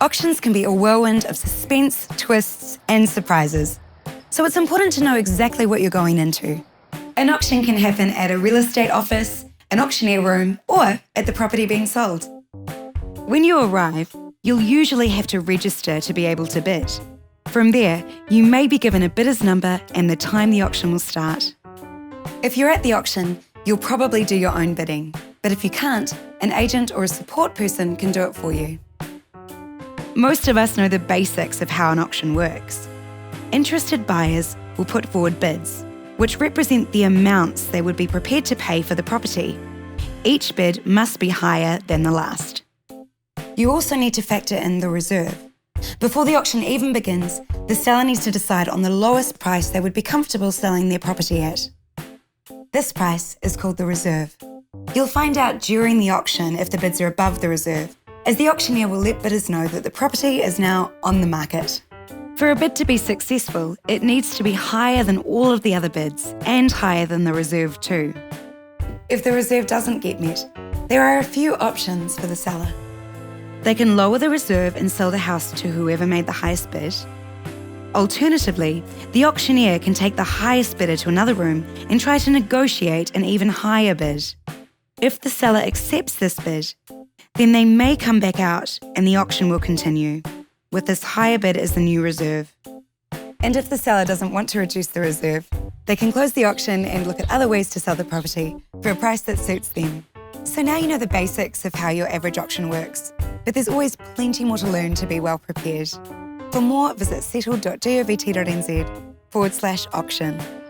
Auctions can be a whirlwind of suspense, twists, and surprises. So it's important to know exactly what you're going into. An auction can happen at a real estate office, an auctioneer room, or at the property being sold. When you arrive, you'll usually have to register to be able to bid. From there, you may be given a bidder's number and the time the auction will start. If you're at the auction, you'll probably do your own bidding, but if you can't, an agent or a support person can do it for you. Most of us know the basics of how an auction works. Interested buyers will put forward bids, which represent the amounts they would be prepared to pay for the property. Each bid must be higher than the last. You also need to factor in the reserve. Before the auction even begins, the seller needs to decide on the lowest price they would be comfortable selling their property at. This price is called the reserve. You'll find out during the auction if the bids are above the reserve, as the auctioneer will let bidders know that the property is now on the market. For a bid to be successful, it needs to be higher than all of the other bids and higher than the reserve too. If the reserve doesn't get met, there are a few options for the seller. They can lower the reserve and sell the house to whoever made the highest bid. Alternatively, the auctioneer can take the highest bidder to another room and try to negotiate an even higher bid. If the seller accepts this bid, then they may come back out and the auction will continue, with this higher bid as the new reserve. And if the seller doesn't want to reduce the reserve, they can close the auction and look at other ways to sell the property for a price that suits them. So now you know the basics of how your average auction works, but there's always plenty more to learn to be well prepared. For more, visit Settled.govt.nz/auction.